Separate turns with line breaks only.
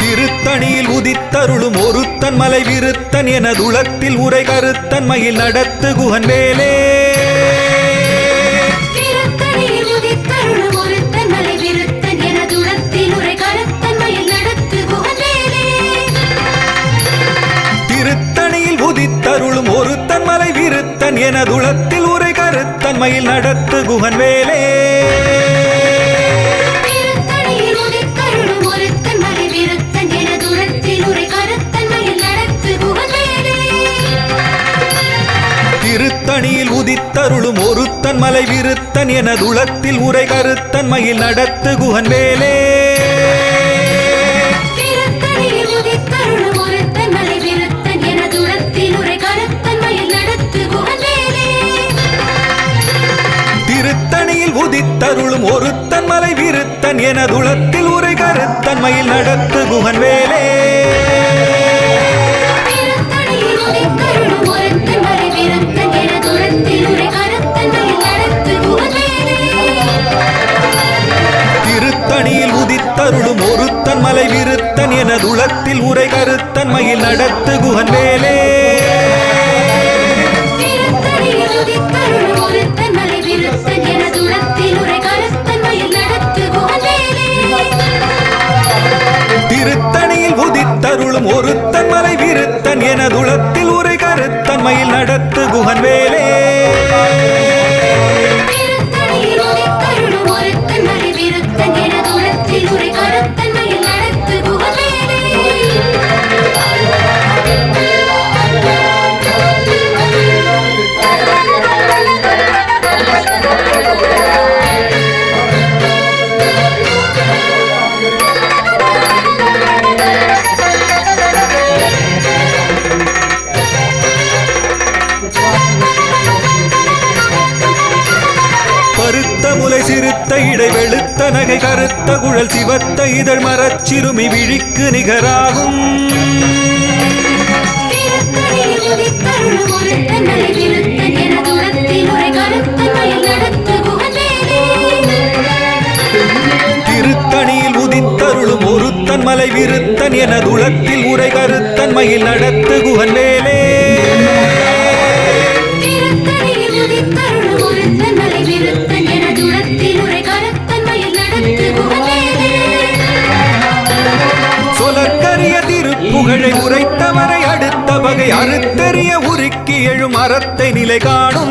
திருத்தணியில் உதித்தருளும் ஒருத்தன் மலை விருத்தன் என துளத்தில் உரை கருத்தன் மயில் நடத்து குகன் வேலே. திருத்தணியில் உதித்தருளும் ஒருத்தன் மலை விருத்தன் என துளத்தில் உரை கருத்தன் மயில் நடத்து குகன் வேலே. திருத்தணியில் உதித்தருளும் ஒருத்தன் மலை விருத்தன் என துளத்தில் உரை கருத்தன் மயில் நடத்து குகன் வேலே. திருத்தணியில் உதித்தருளும் ஒருத்தன் மலை விருத்தன் என துளத்தில் உரை கருத்தன் மயில் நடத்து குகன் வேலே. திருத்தணியில் உதித்தருளும் ஒருத்தன் மலை விருத்தன் என துளத்தில் உரை கருத்தன் மயில் நடத்து குகன் வேலே. திருத்தணியில் உதித்தருளும் ஒருத்தன் மலை விருத்தன் என துளத்தில் உரை கருத்தன் மயில் நடத்து குகன் வேலே. சிறுத்த இடை வெளுத்த நகை கருத்த குழல் சிவத்த இதழ் மரச்சிறுமி விழிக்கு நிகராகும். திருத்தணியில் உதித்தருளும் ஒருத்தன் மலை விருத்தன் என துளத்தில் உரை கருத்தன் மயில் நடத்து குகன் வேலே. சொலக்கரிய திருப்புகழை உரைத்தவரை அடுத்த வகை அறுத்தெறிய உருக்கி எழும் அறத்தை நிலை காணும்.